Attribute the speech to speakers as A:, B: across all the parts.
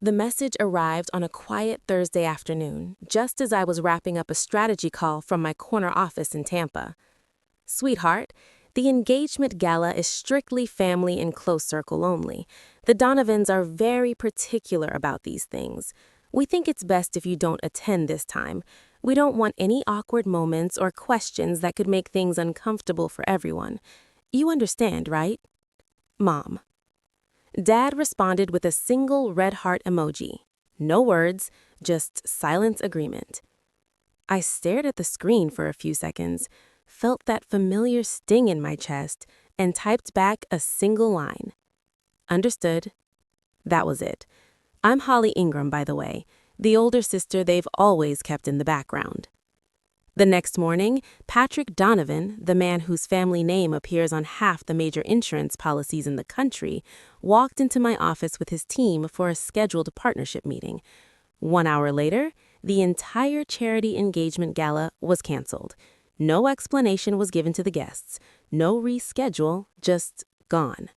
A: The message arrived on a quiet Thursday afternoon, just as I was wrapping up a strategy call from my corner office in Tampa. Sweetheart, the engagement gala is strictly family and close circle only. The Donovans are very particular about these things. We think it's best if you don't attend this time. We don't want any awkward moments or questions that could make things uncomfortable for everyone. You understand, right? Mom. Dad responded with a single red heart emoji. No words, just silent agreement. I stared at the screen for a few seconds, felt that familiar sting in my chest, and typed back a single line. Understood. That was it. I'm Holly Ingram, by the way, the older sister they've always kept in the background. The next morning, Patrick Donovan, the man whose family name appears on half the major insurance policies in the country, walked into my office with his team for a scheduled partnership meeting. 1 hour later, the entire charity engagement gala was canceled. No explanation was given to the guests. No reschedule, just gone.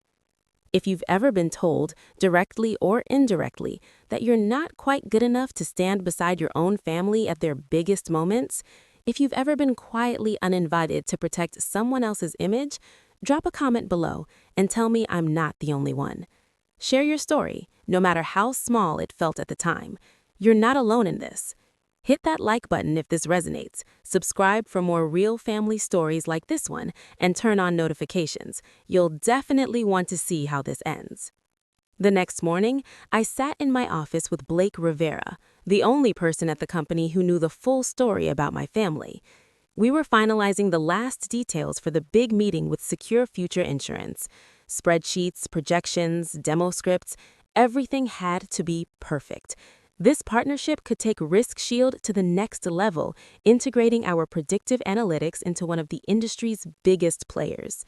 A: If you've ever been told, directly or indirectly, that you're not quite good enough to stand beside your own family at their biggest moments, if you've ever been quietly uninvited to protect someone else's image, drop a comment below and tell me I'm not the only one. Share your story, no matter how small it felt at the time. You're not alone in this. Hit that like button if this resonates, subscribe for more real family stories like this one, and turn on notifications. You'll definitely want to see how this ends. The next morning, I sat in my office with Blake Rivera, the only person at the company who knew the full story about my family. We were finalizing the last details for the big meeting with Secure Future Insurance. Spreadsheets, projections, demo scripts, everything had to be perfect. This partnership could take Risk Shield to the next level, integrating our predictive analytics into one of the industry's biggest players.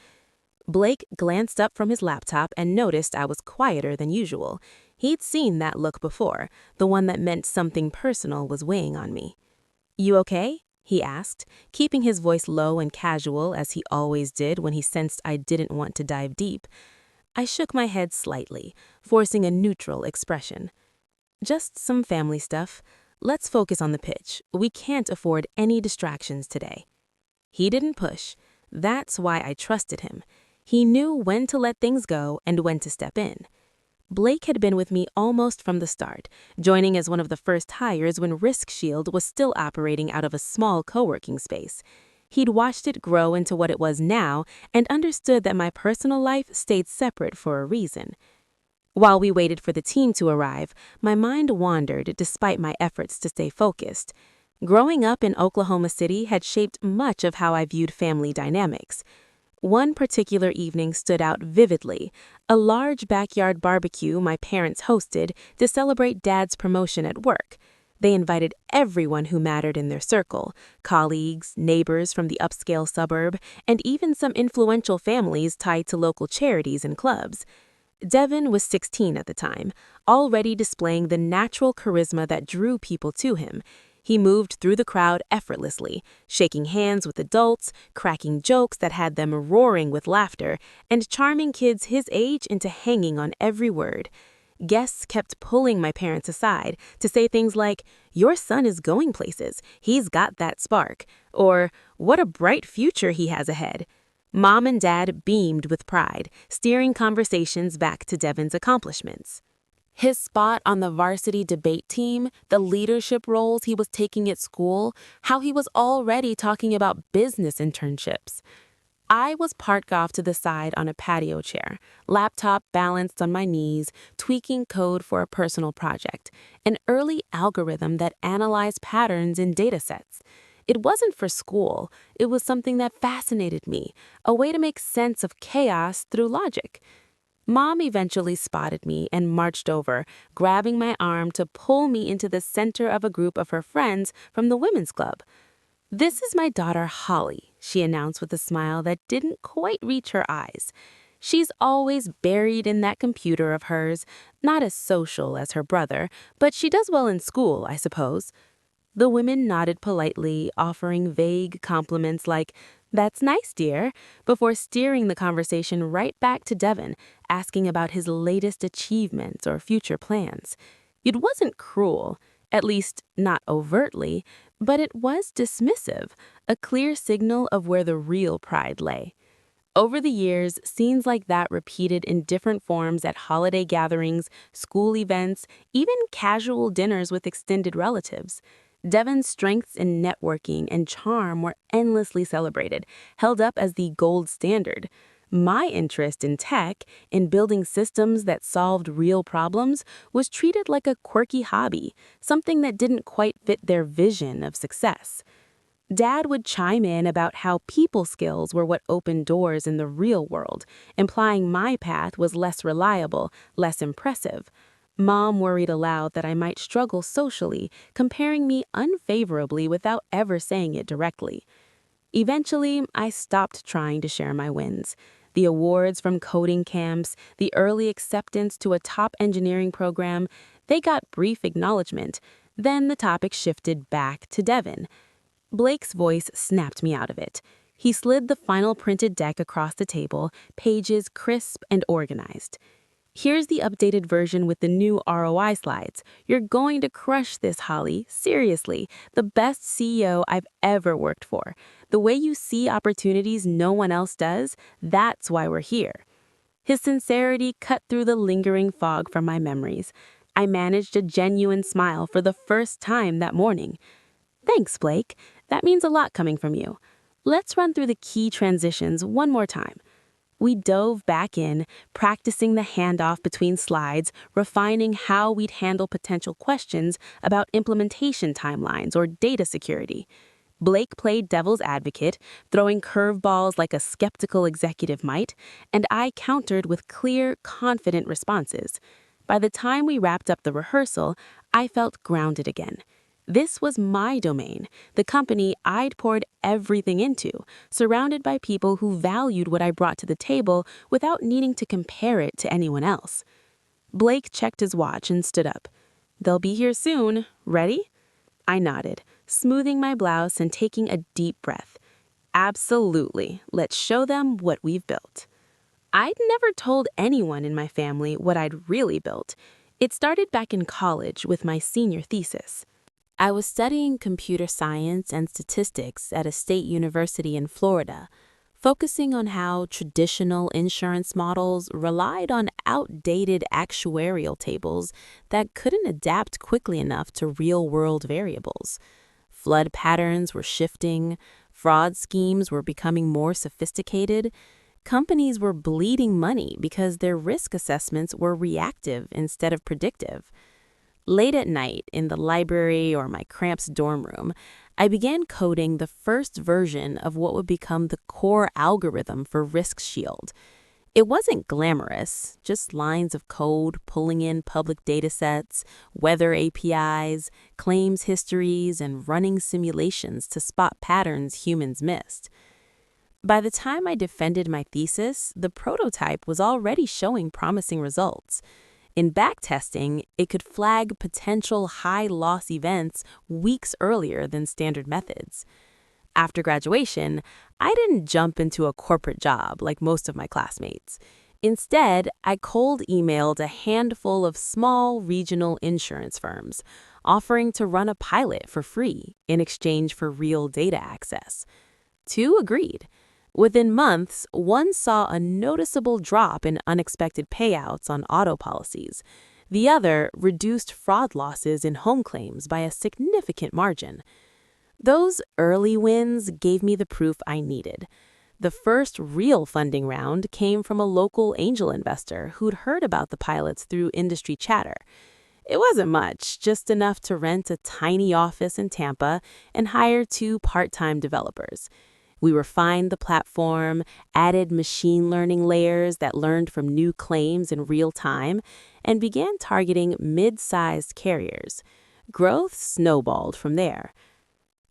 A: Blake glanced up from his laptop and noticed I was quieter than usual. He'd seen that look before, the one that meant something personal was weighing on me. "You okay?" he asked, keeping his voice low and casual as he always did when he sensed I didn't want to dive deep. I shook my head slightly, forcing a neutral expression. "Just some family stuff. Let's focus on the pitch. We can't afford any distractions today." He didn't push. That's why I trusted him. He knew when to let things go and when to step in. Blake had been with me almost from the start, joining as one of the first hires when Risk Shield was still operating out of a small co-working space. He'd watched it grow into what it was now and understood that my personal life stayed separate for a reason. While we waited for the team to arrive, my mind wandered despite my efforts to stay focused. Growing up in Oklahoma City had shaped much of how I viewed family dynamics. One particular evening stood out vividly, a large backyard barbecue my parents hosted to celebrate Dad's promotion at work. They invited everyone who mattered in their circle, colleagues, neighbors from the upscale suburb, and even some influential families tied to local charities and clubs. Devin was 16 at the time, already displaying the natural charisma that drew people to him. He moved through the crowd effortlessly, shaking hands with adults, cracking jokes that had them roaring with laughter, and charming kids his age into hanging on every word. Guests kept pulling my parents aside to say things like, "Your son is going places. He's got that spark." Or, "What a bright future he has ahead." Mom and Dad beamed with pride, steering conversations back to Devin's accomplishments. His spot on the varsity debate team, the leadership roles he was taking at school, how he was already talking about business internships. I was parked off to the side on a patio chair, laptop balanced on my knees, tweaking code for a personal project, an early algorithm that analyzed patterns in datasets. It wasn't for school, it was something that fascinated me, a way to make sense of chaos through logic. Mom eventually spotted me and marched over, grabbing my arm to pull me into the center of a group of her friends from the women's club. "This is my daughter, Holly," she announced with a smile that didn't quite reach her eyes. She's always buried in that computer of hers, not as social as her brother, but she does well in school, I suppose. The women nodded politely, offering vague compliments like, "That's nice, dear," before steering the conversation right back to Devin, asking about his latest achievements or future plans. It wasn't cruel, at least not overtly, but it was dismissive, a clear signal of where the real pride lay. Over the years, scenes like that repeated in different forms at holiday gatherings, school events, even casual dinners with extended relatives. Devon's strengths in networking and charm were endlessly celebrated, held up as the gold standard. My interest in tech, in building systems that solved real problems, was treated like a quirky hobby, something that didn't quite fit their vision of success. Dad would chime in about how people skills were what opened doors in the real world, implying my path was less reliable, less impressive. Mom worried aloud that I might struggle socially, comparing me unfavorably without ever saying it directly. Eventually, I stopped trying to share my wins. The awards from coding camps, the early acceptance to a top engineering program, they got brief acknowledgement. Then the topic shifted back to Devon. Blake's voice snapped me out of it. He slid the final printed deck across the table, pages crisp and organized. Here's the updated version with the new ROI slides. You're going to crush this, Holly. Seriously, the best CEO I've ever worked for. The way you see opportunities no one else does, that's why we're here. His sincerity cut through the lingering fog from my memories. I managed a genuine smile for the first time that morning. Thanks, Blake. That means a lot coming from you. Let's run through the key transitions one more time. We dove back in, practicing the handoff between slides, refining how we'd handle potential questions about implementation timelines or data security. Blake played devil's advocate, throwing curveballs like a skeptical executive might, and I countered with clear, confident responses. By the time we wrapped up the rehearsal, I felt grounded again. This was my domain, the company I'd poured everything into, surrounded by people who valued what I brought to the table without needing to compare it to anyone else. Blake checked his watch and stood up. They'll be here soon. Ready? I nodded, smoothing my blouse and taking a deep breath. Absolutely. Let's show them what we've built. I'd never told anyone in my family what I'd really built. It started back in college with my senior thesis. I was studying computer science and statistics at a state university in Florida, focusing on how traditional insurance models relied on outdated actuarial tables that couldn't adapt quickly enough to real-world variables. Flood patterns were shifting, fraud schemes were becoming more sophisticated, companies were bleeding money because their risk assessments were reactive instead of predictive. Late at night, in the library or my cramped dorm room, I began coding the first version of what would become the core algorithm for Risk Shield. It wasn't glamorous, just lines of code pulling in public datasets, weather APIs, claims histories, and running simulations to spot patterns humans missed. By the time I defended my thesis, the prototype was already showing promising results. In backtesting, it could flag potential high-loss events weeks earlier than standard methods. After graduation, I didn't jump into a corporate job like most of my classmates. Instead, I cold emailed a handful of small regional insurance firms, offering to run a pilot for free in exchange for real data access. 2 agreed. Within months, one saw a noticeable drop in unexpected payouts on auto policies. The other reduced fraud losses in home claims by a significant margin. Those early wins gave me the proof I needed. The first real funding round came from a local angel investor who'd heard about the pilots through industry chatter. It wasn't much, just enough to rent a tiny office in Tampa and hire 2 part-time developers. We refined the platform, added machine learning layers that learned from new claims in real time, and began targeting mid-sized carriers. Growth snowballed from there.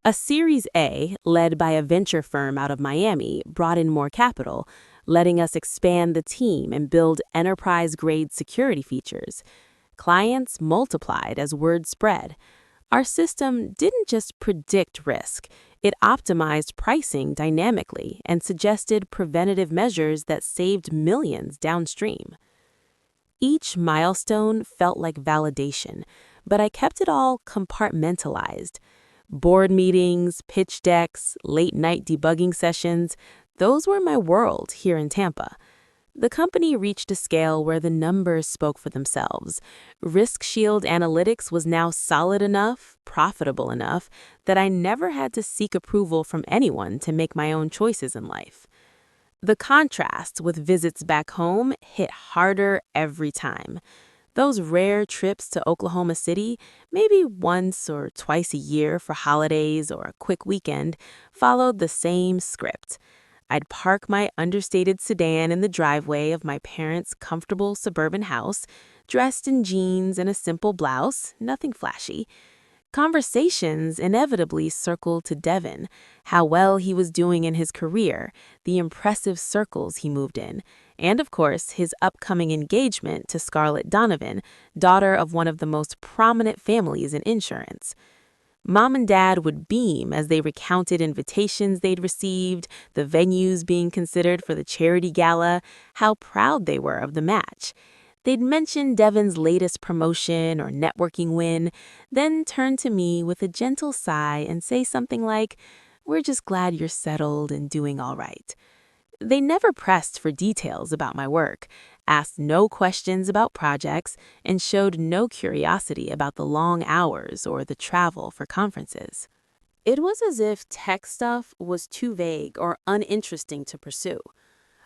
A: A Series A, led by a venture firm out of Miami, brought in more capital, letting us expand the team and build enterprise-grade security features. Clients multiplied as word spread. Our system didn't just predict risk, it optimized pricing dynamically and suggested preventative measures that saved millions downstream. Each milestone felt like validation, but I kept it all compartmentalized. Board meetings, pitch decks, late-night debugging sessions, those were my world here in Tampa. The company reached a scale where the numbers spoke for themselves. Risk Shield Analytics was now solid enough, profitable enough, that I never had to seek approval from anyone to make my own choices in life. The contrast with visits back home hit harder every time. Those rare trips to Oklahoma City, maybe once or twice a year for holidays or a quick weekend, followed the same script. I'd park my understated sedan in the driveway of my parents' comfortable suburban house, dressed in jeans and a simple blouse, nothing flashy. Conversations inevitably circled to Devin, how well he was doing in his career, the impressive circles he moved in, and of course, his upcoming engagement to Scarlett Donovan, daughter of one of the most prominent families in insurance. Mom and Dad would beam as they recounted invitations they'd received, the venues being considered for the charity gala, how proud they were of the match. They'd mention Devin's latest promotion or networking win, then turn to me with a gentle sigh and say something like, "We're just glad you're settled and doing all right." They never pressed for details about my work, asked no questions about projects, and showed no curiosity about the long hours or the travel for conferences. It was as if tech stuff was too vague or uninteresting to pursue.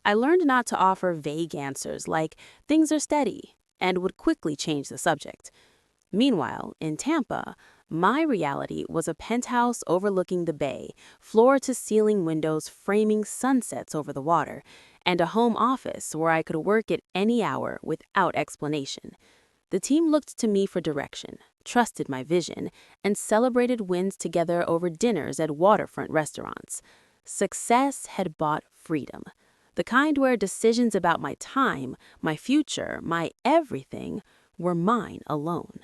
A: I learned not to offer vague answers like, "things are steady," and would quickly change the subject. Meanwhile, in Tampa, my reality was a penthouse overlooking the bay, floor-to-ceiling windows framing sunsets over the water, and a home office where I could work at any hour without explanation. The team looked to me for direction, trusted my vision, and celebrated wins together over dinners at waterfront restaurants. Success had bought freedom. The kind where decisions about my time, my future, my everything were mine alone.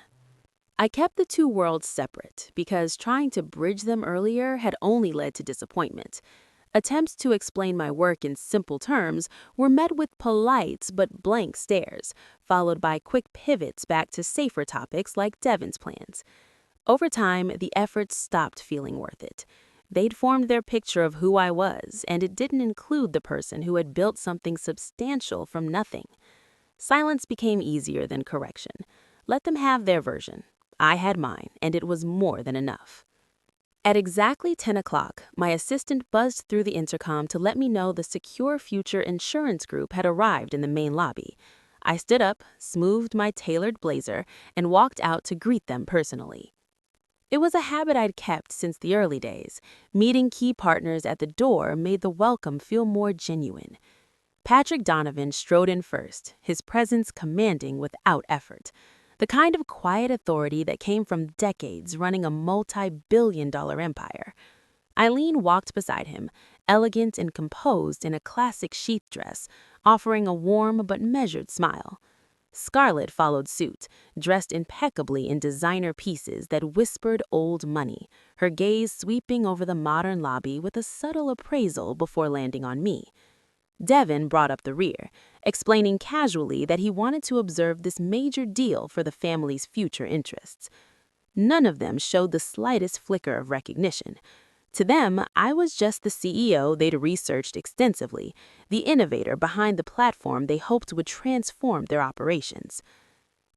A: I kept the two worlds separate because trying to bridge them earlier had only led to disappointment. Attempts to explain my work in simple terms were met with polite but blank stares, followed by quick pivots back to safer topics like Devin's plans. Over time, the efforts stopped feeling worth it. They'd formed their picture of who I was, and it didn't include the person who had built something substantial from nothing. Silence became easier than correction. Let them have their version. I had mine, and it was more than enough. At exactly 10 o'clock, my assistant buzzed through the intercom to let me know the Secure Future Insurance Group had arrived in the main lobby. I stood up, smoothed my tailored blazer, and walked out to greet them personally. It was a habit I'd kept since the early days. Meeting key partners at the door made the welcome feel more genuine. Patrick Donovan strode in first, his presence commanding without effort. The kind of quiet authority that came from decades running a multi-billion-dollar empire. Eileen walked beside him, elegant and composed in a classic sheath dress, offering a warm but measured smile. Scarlett followed suit, dressed impeccably in designer pieces that whispered old money, her gaze sweeping over the modern lobby with a subtle appraisal before landing on me. Devin brought up the rear, explaining casually that he wanted to observe this major deal for the family's future interests. None of them showed the slightest flicker of recognition. To them, I was just the CEO they'd researched extensively, the innovator behind the platform they hoped would transform their operations.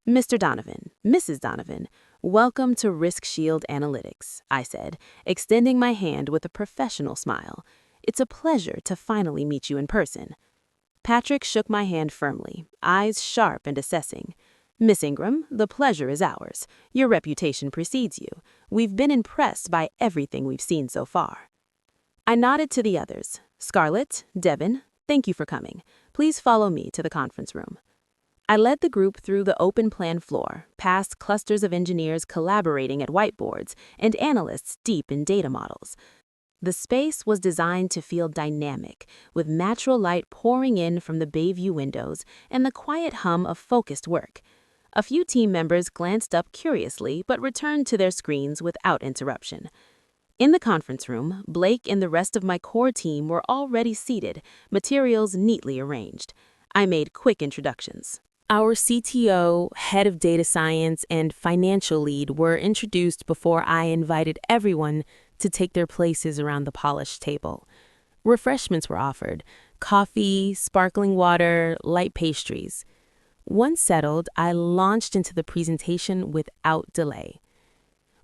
A: "Mr. Donovan, Mrs. Donovan, welcome to Risk Shield Analytics," I said, extending my hand with a professional smile. "It's a pleasure to finally meet you in person." Patrick shook my hand firmly, eyes sharp and assessing. "Miss Ingram, the pleasure is ours. Your reputation precedes you. We've been impressed by everything we've seen so far." I nodded to the others. "Scarlett, Devin, thank you for coming. Please follow me to the conference room." I led the group through the open plan floor, past clusters of engineers collaborating at whiteboards and analysts deep in data models. The space was designed to feel dynamic, with natural light pouring in from the Bayview windows and the quiet hum of focused work. A few team members glanced up curiously but returned to their screens without interruption. In the conference room, Blake and the rest of my core team were already seated, materials neatly arranged. I made quick introductions. Our CTO, head of data science, and financial lead were introduced before I invited everyone to take their places around the polished table. Refreshments were offered: coffee, sparkling water, light pastries. Once settled, I launched into the presentation without delay.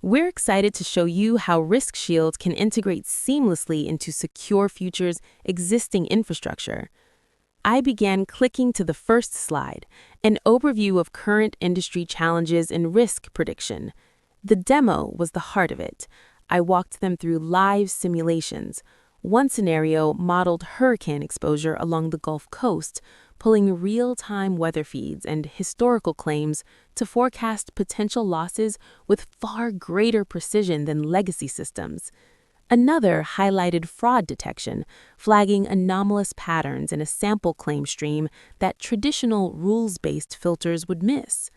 A: We're excited to show you how Risk Shield can integrate seamlessly into Secure Future's existing infrastructure. I began clicking to the first slide, an overview of current industry challenges and risk prediction. The demo was the heart of it. I walked them through live simulations. One scenario modeled hurricane exposure along the Gulf Coast, pulling real-time weather feeds and historical claims to forecast potential losses with far greater precision than legacy systems. Another highlighted fraud detection, flagging anomalous patterns in a sample claim stream that traditional rules-based filters would miss.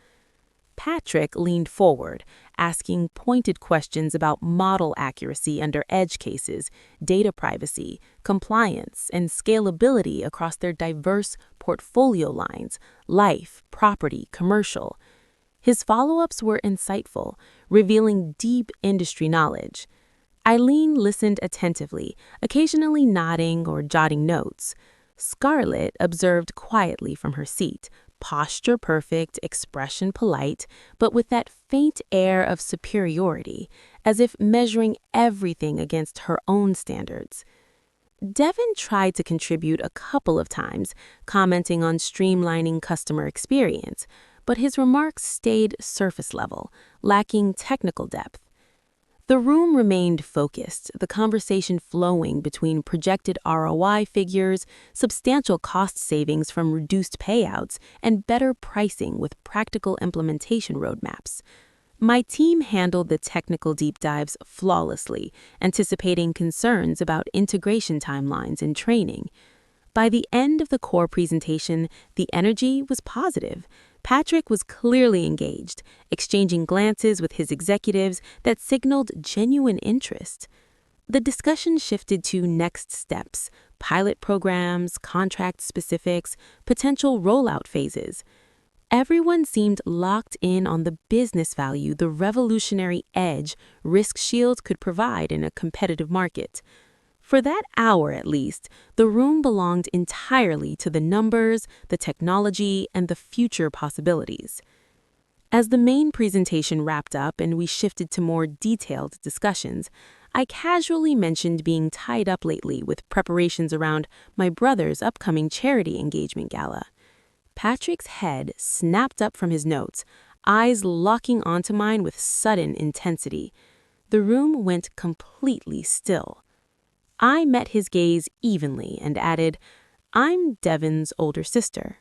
A: Patrick leaned forward, asking pointed questions about model accuracy under edge cases, data privacy, compliance, and scalability across their diverse portfolio lines: life, property, commercial. His follow-ups were insightful, revealing deep industry knowledge. Eileen listened attentively, occasionally nodding or jotting notes. Scarlett observed quietly from her seat, posture perfect, expression polite, but with that faint air of superiority, as if measuring everything against her own standards. Devin tried to contribute a couple of times, commenting on streamlining customer experience, but his remarks stayed surface level, lacking technical depth. The room remained focused, the conversation flowing between projected ROI figures, substantial cost savings from reduced payouts, and better pricing with practical implementation roadmaps. My team handled the technical deep dives flawlessly, anticipating concerns about integration timelines and training. By the end of the core presentation, the energy was positive. Patrick was clearly engaged, exchanging glances with his executives that signaled genuine interest. The discussion shifted to next steps: pilot programs, contract specifics, potential rollout phases. Everyone seemed locked in on the business value, the revolutionary edge Risk Shield could provide in a competitive market. For that hour at least, the room belonged entirely to the numbers, the technology, and the future possibilities. As the main presentation wrapped up and we shifted to more detailed discussions, I casually mentioned being tied up lately with preparations around my brother's upcoming charity engagement gala. Patrick's head snapped up from his notes, eyes locking onto mine with sudden intensity. The room went completely still. I met his gaze evenly and added, "I'm Devin's older sister."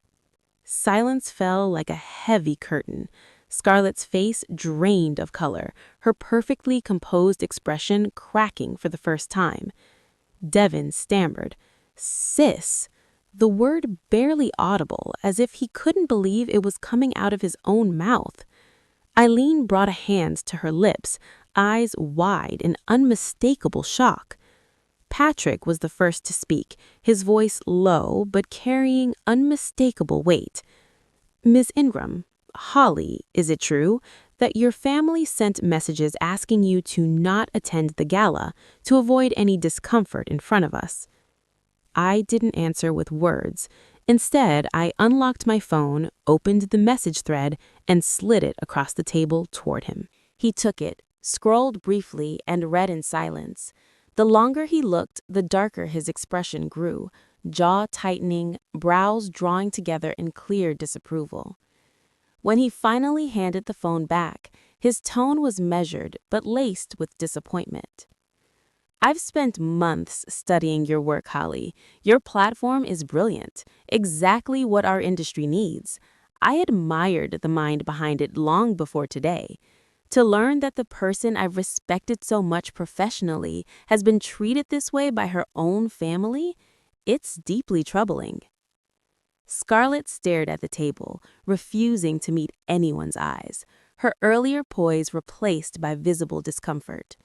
A: Silence fell like a heavy curtain. Scarlett's face drained of color, her perfectly composed expression cracking for the first time. Devin stammered, "Sis," the word barely audible, as if he couldn't believe it was coming out of his own mouth. Eileen brought a hand to her lips, eyes wide in unmistakable shock. Patrick was the first to speak, his voice low but carrying unmistakable weight. "Miss Ingram, Holly, is it true that your family sent messages asking you to not attend the gala to avoid any discomfort in front of us?" I didn't answer with words. Instead, I unlocked my phone, opened the message thread, and slid it across the table toward him. He took it, scrolled briefly, and read in silence. The longer he looked, the darker his expression grew, jaw tightening, brows drawing together in clear disapproval. When he finally handed the phone back, his tone was measured but laced with disappointment. "I've spent months studying your work, Holly. Your platform is brilliant, exactly what our industry needs. I admired the mind behind it long before today. To learn that the person I've respected so much professionally has been treated this way by her own family, it's deeply troubling." Scarlett stared at the table, refusing to meet anyone's eyes, her earlier poise replaced by visible discomfort.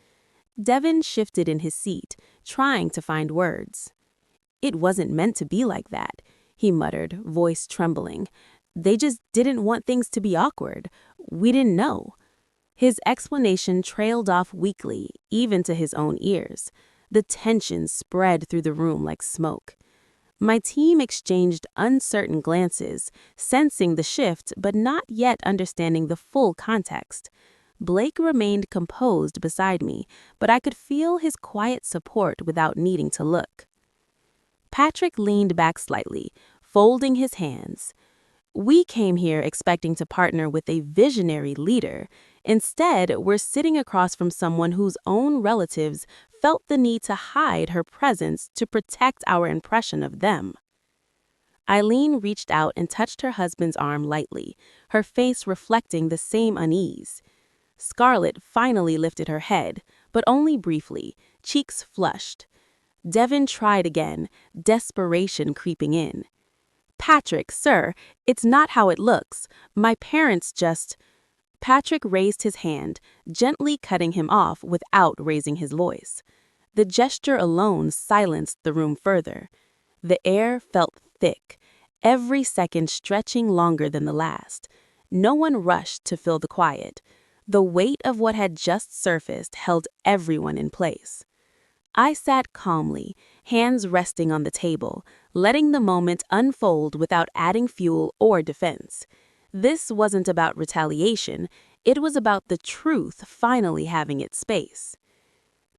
A: Devin shifted in his seat, trying to find words. "It wasn't meant to be like that," he muttered, voice trembling. They just didn't want things to be awkward. We didn't know. His explanation trailed off weakly, even to his own ears. The tension spread through the room like smoke. My team exchanged uncertain glances, sensing the shift but not yet understanding the full context. Blake remained composed beside me, but I could feel his quiet support without needing to look. Patrick leaned back slightly, folding his hands. We came here expecting to partner with a visionary leader. Instead, we're sitting across from someone whose own relatives felt the need to hide her presence to protect our impression of them. Eileen reached out and touched her husband's arm lightly, her face reflecting the same unease. Scarlett finally lifted her head, but only briefly, cheeks flushed. Devin tried again, desperation creeping in. "Patrick, sir, it's not how it looks. My parents just—" Patrick raised his hand, gently cutting him off without raising his voice. The gesture alone silenced the room further. The air felt thick, every second stretching longer than the last. No one rushed to fill the quiet. The weight of what had just surfaced held everyone in place. I sat calmly, hands resting on the table, letting the moment unfold without adding fuel or defense. This wasn't about retaliation, it was about the truth finally having its space.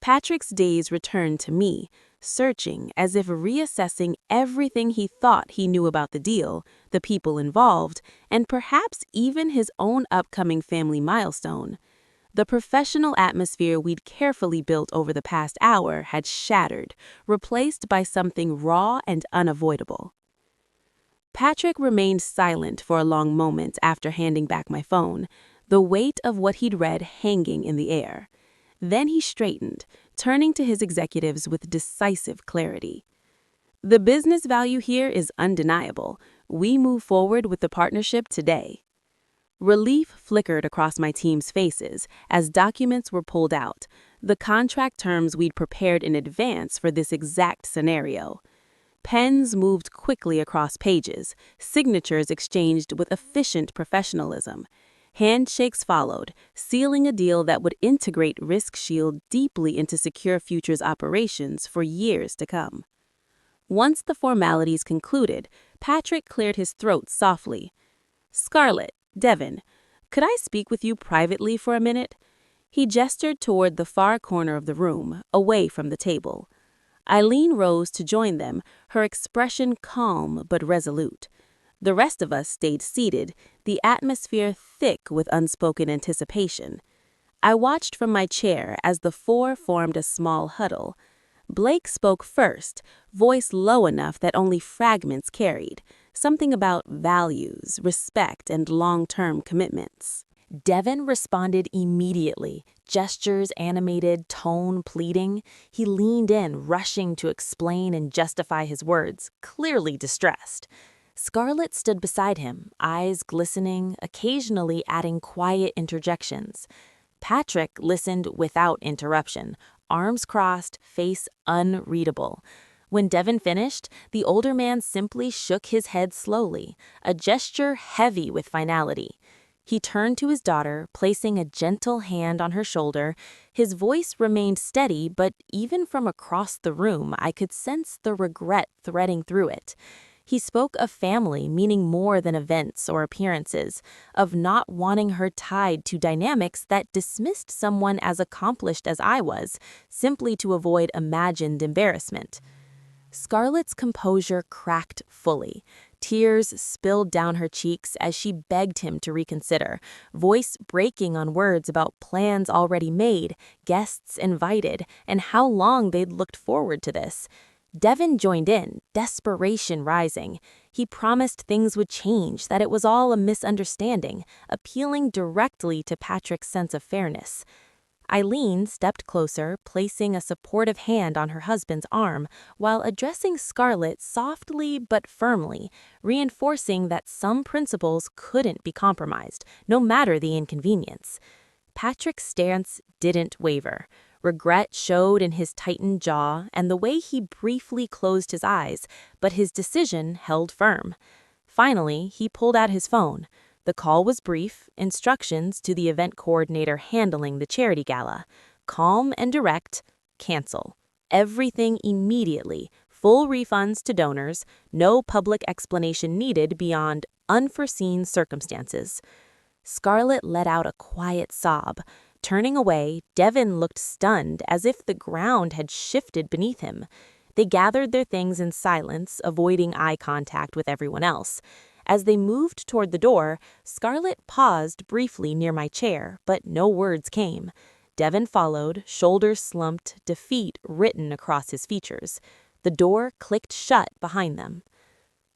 A: Patrick's gaze returned to me, searching as if reassessing everything he thought he knew about the deal, the people involved, and perhaps even his own upcoming family milestone. The professional atmosphere we'd carefully built over the past hour had shattered, replaced by something raw and unavoidable. Patrick remained silent for a long moment after handing back my phone, the weight of what he'd read hanging in the air. Then he straightened, turning to his executives with decisive clarity. "The business value here is undeniable. We move forward with the partnership today." Relief flickered across my team's faces as documents were pulled out, the contract terms we'd prepared in advance for this exact scenario. Pens moved quickly across pages, signatures exchanged with efficient professionalism. Handshakes followed, sealing a deal that would integrate Risk Shield deeply into Secure Futures operations for years to come. Once the formalities concluded, Patrick cleared his throat softly. "Scarlett, Devin, could I speak with you privately for a minute?" He gestured toward the far corner of the room, away from the table. Eileen rose to join them, her expression calm but resolute. The rest of us stayed seated, the atmosphere thick with unspoken anticipation. I watched from my chair as the four formed a small huddle. Blake spoke first, voice low enough that only fragments carried, something about values, respect, and long-term commitments. Devin responded immediately, gestures animated, tone pleading. He leaned in, rushing to explain and justify his words, clearly distressed. Scarlett stood beside him, eyes glistening, occasionally adding quiet interjections. Patrick listened without interruption, arms crossed, face unreadable. When Devin finished, the older man simply shook his head slowly, a gesture heavy with finality. He turned to his daughter, placing a gentle hand on her shoulder. His voice remained steady, but even from across the room, I could sense the regret threading through it. He spoke of family meaning more than events or appearances, of not wanting her tied to dynamics that dismissed someone as accomplished as I was, simply to avoid imagined embarrassment. Scarlett's composure cracked fully. Tears spilled down her cheeks as she begged him to reconsider, voice breaking on words about plans already made, guests invited, and how long they'd looked forward to this. Devin joined in, desperation rising. He promised things would change, that it was all a misunderstanding, appealing directly to Patrick's sense of fairness. Eileen stepped closer, placing a supportive hand on her husband's arm, while addressing Scarlett softly but firmly, reinforcing that some principles couldn't be compromised, no matter the inconvenience. Patrick's stance didn't waver. Regret showed in his tightened jaw and the way he briefly closed his eyes, but his decision held firm. Finally, he pulled out his phone. The call was brief, instructions to the event coordinator handling the charity gala. Calm and direct, cancel. Everything immediately, full refunds to donors, no public explanation needed beyond unforeseen circumstances. Scarlett let out a quiet sob. Turning away, Devin looked stunned, as if the ground had shifted beneath him. They gathered their things in silence, avoiding eye contact with everyone else. As they moved toward the door, Scarlett paused briefly near my chair, but no words came. Devin followed, shoulders slumped, defeat written across his features. The door clicked shut behind them.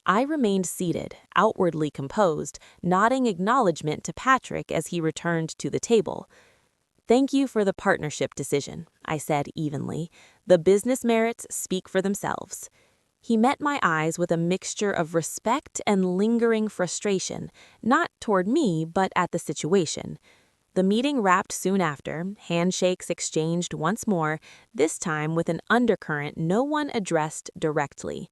A: I remained seated, outwardly composed, nodding acknowledgement to Patrick as he returned to the table. "Thank you for the partnership decision," I said evenly. "The business merits speak for themselves." He met my eyes with a mixture of respect and lingering frustration, not toward me, but at the situation. The meeting wrapped soon after, handshakes exchanged once more, this time with an undercurrent no one addressed directly.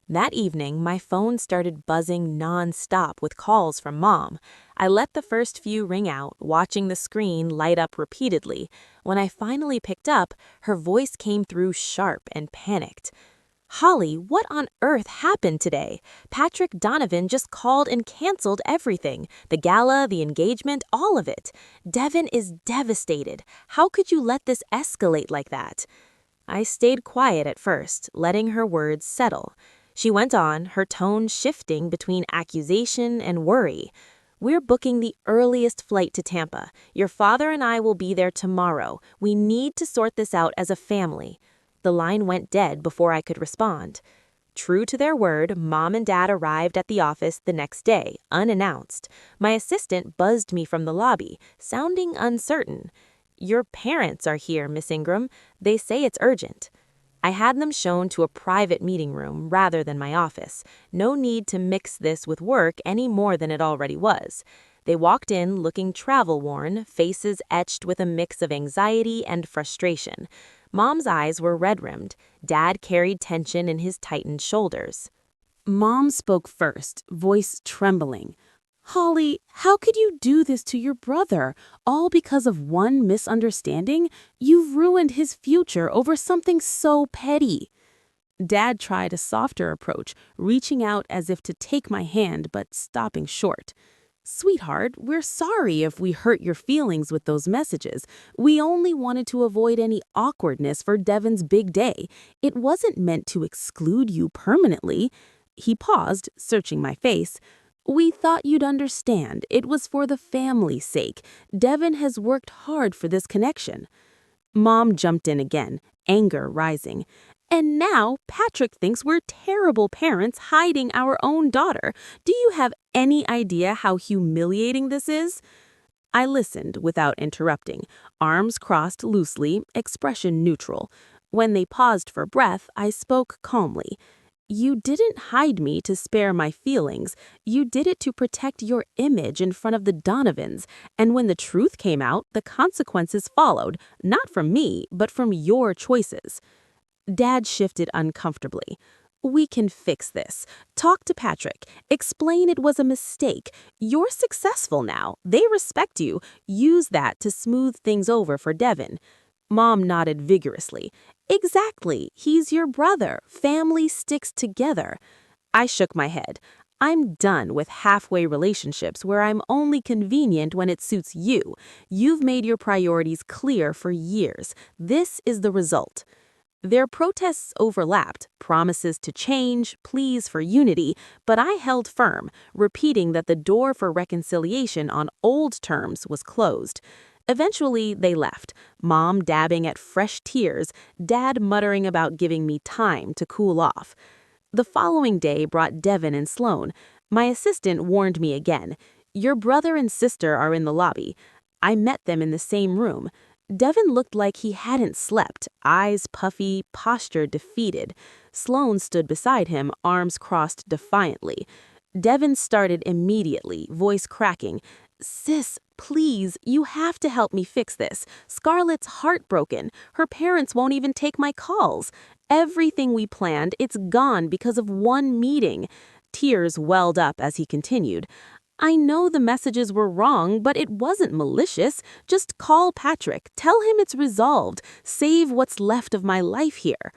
A: That evening, my phone started buzzing non-stop with calls from Mom. I let the first few ring out, watching the screen light up repeatedly. When I finally picked up, her voice came through sharp and panicked. "Holly, what on earth happened today? Patrick Donovan just called and canceled everything. The gala, the engagement, all of it. Devin is devastated. How could you let this escalate like that?" I stayed quiet at first, letting her words settle. She went on, her tone shifting between accusation and worry. "We're booking the earliest flight to Tampa. Your father and I will be there tomorrow. We need to sort this out as a family." The line went dead before I could respond. True to their word, Mom and Dad arrived at the office the next day, unannounced. My assistant buzzed me from the lobby, sounding uncertain. "Your parents are here, Miss Ingram. They say it's urgent." I had them shown to a private meeting room rather than my office. No need to mix this with work any more than it already was. They walked in looking travel-worn, faces etched with a mix of anxiety and frustration. Mom's eyes were red-rimmed. Dad carried tension in his tightened shoulders.
B: Mom spoke first, voice trembling. "Holly, how could you do this to your brother? All because of one misunderstanding? You've ruined his future over something so petty." Dad tried a softer approach, reaching out as if to take my hand, but stopping short. "Sweetheart, we're sorry if we hurt your feelings with those messages. We only wanted to avoid any awkwardness for Devin's big day. It wasn't meant to exclude you permanently." He paused, searching my face. "We thought you'd understand. It was for the family's sake. Devin has worked hard for this connection." Mom jumped in again, anger rising. "And now Patrick thinks we're terrible parents hiding our own daughter. Do you have any idea how humiliating this is?" I listened without interrupting, arms crossed loosely, expression neutral. When they paused for breath, I spoke calmly. "You didn't hide me to spare my feelings. You did it to protect your image in front of the Donovans. And when the truth came out, the consequences followed, not from me, but from your choices." Dad shifted uncomfortably. "We can fix this. Talk to Patrick. Explain it was a mistake. You're successful now. They respect you. Use that to smooth things over for Devin." Mom nodded vigorously. "Exactly. He's your brother. Family sticks together." I shook my head. "I'm done with halfway relationships where I'm only convenient when it suits you. You've made your priorities clear for years. This is the result." Their protests overlapped, promises to change, pleas for unity, but I held firm, repeating that the door for reconciliation on old terms was closed. Eventually, they left, Mom dabbing at fresh tears, Dad muttering about giving me time to cool off. The following day brought Devin and Sloan. My assistant warned me again. "Your brother and sister are in the lobby." I met them in the same room. Devin looked like he hadn't slept, eyes puffy, posture defeated. Sloan stood beside him, arms crossed defiantly. Devin started immediately, voice cracking. "Sis, please, you have to help me fix this. Scarlett's heartbroken. Her parents won't even take my calls. Everything we planned, it's gone because of one meeting." Tears welled up as he continued. I know the messages were wrong, but it wasn't malicious. Just call Patrick. Tell him it's resolved. Save what's left of my life here.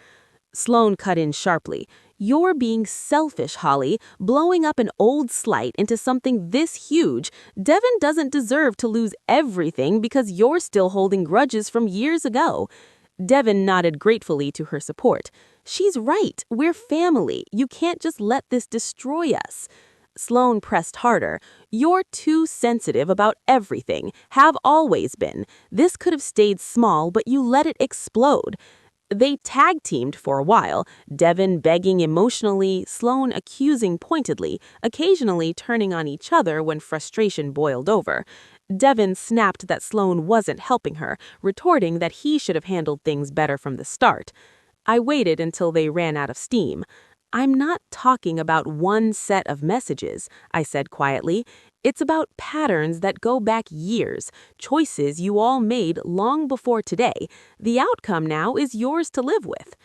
B: Sloane cut in sharply. You're being selfish, Holly, blowing up an old slight into something this huge. Devin doesn't deserve to lose everything because you're still holding grudges from years ago. Devin nodded gratefully to her support. She's right. We're family. You can't just let this destroy us. Sloane pressed harder. You're too sensitive about everything. Have always been. This could have stayed small, but you let it explode. They tag-teamed for a while, Devin begging emotionally, Sloane accusing pointedly, occasionally turning on each other when frustration boiled over. Devin snapped that Sloane wasn't helping her, retorting that he should have handled things better from the start. I waited until they ran out of steam. I'm not talking about one set of messages, I said quietly. It's about patterns that go back years, choices you all made long before today. The outcome now is yours to live with.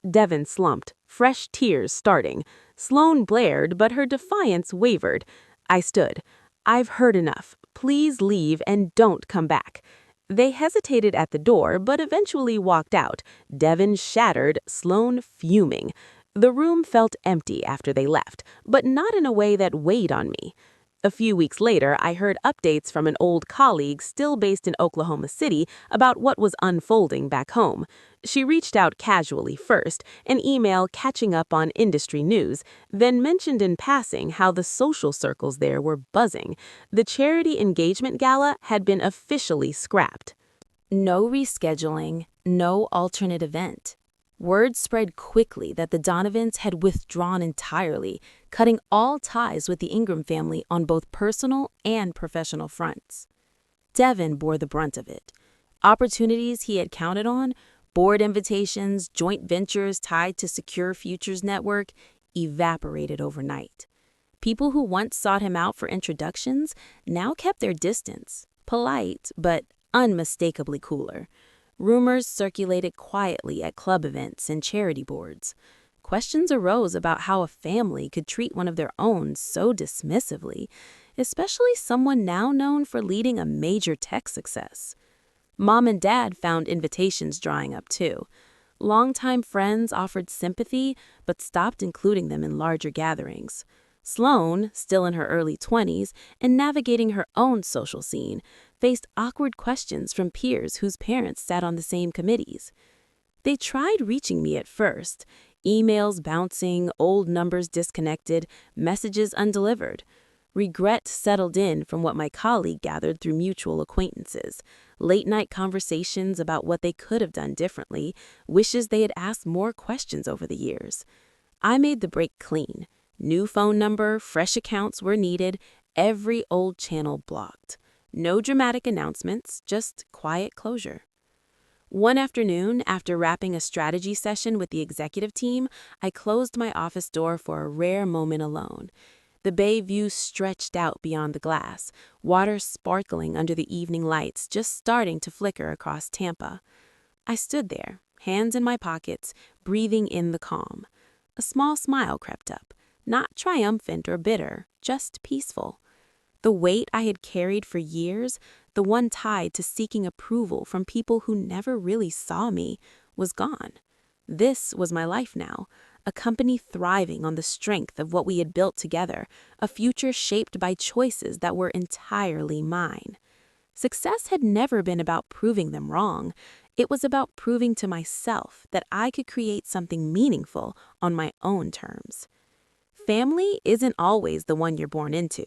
B: Devin slumped, fresh tears starting. Sloane blared, but her defiance wavered. I stood. I've heard enough. Please leave and don't come back. They hesitated at the door, but eventually walked out, Devin shattered, Sloane fuming. The room felt empty after they left, but not in a way that weighed on me. A few weeks later, I heard updates from an old colleague still based in Oklahoma City about what was unfolding back home. She reached out casually first, an email catching up on industry news, then mentioned in passing how the social circles there were buzzing. The charity engagement gala had been officially scrapped.
A: No rescheduling, no alternate event. Word spread quickly that the Donovans had withdrawn entirely, cutting all ties with the Ingram family on both personal and professional fronts. Devin bore the brunt of it. Opportunities he had counted on, board invitations, joint ventures tied to Secure Futures Network, evaporated overnight. People who once sought him out for introductions now kept their distance, polite but unmistakably cooler. Rumors circulated quietly at club events and charity boards. Questions arose about how a family could treat one of their own so dismissively, especially someone now known for leading a major tech success. Mom and Dad found invitations drying up too. Longtime friends offered sympathy, but stopped including them in larger gatherings. Sloane, still in her early 20s and navigating her own social scene, faced awkward questions from peers whose parents sat on the same committees. They tried reaching me at first, emails bouncing, old numbers disconnected, messages undelivered. Regret settled in from what my colleague gathered through mutual acquaintances, late-night conversations about what they could have done differently, wishes they had asked more questions over the years. I made the break clean. New phone number, fresh accounts were needed, every old channel blocked. No dramatic announcements, just quiet closure. One afternoon, after wrapping a strategy session with the executive team, I closed my office door for a rare moment alone. The bay view stretched out beyond the glass, water sparkling under the evening lights just starting to flicker across Tampa. I stood there, hands in my pockets, breathing in the calm. A small smile crept up. Not triumphant or bitter, just peaceful. The weight I had carried for years, the one tied to seeking approval from people who never really saw me, was gone. This was my life now, a company thriving on the strength of what we had built together, a future shaped by choices that were entirely mine. Success had never been about proving them wrong. It was about proving to myself that I could create something meaningful on my own terms. Family isn't always the one you're born into.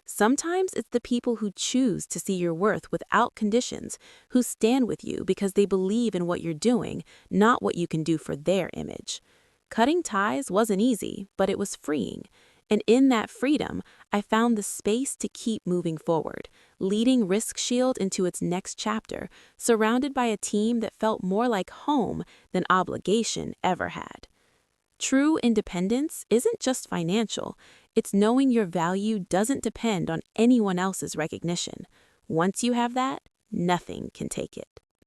A: Sometimes it's the people who choose to see your worth without conditions, who stand with you because they believe in what you're doing, not what you can do for their image. Cutting ties wasn't easy, but it was freeing. And in that freedom, I found the space to keep moving forward, leading Risk Shield into its next chapter, surrounded by a team that felt more like home than obligation ever had. True independence isn't just financial. It's knowing your value doesn't depend on anyone else's recognition. Once you have that, nothing can take it.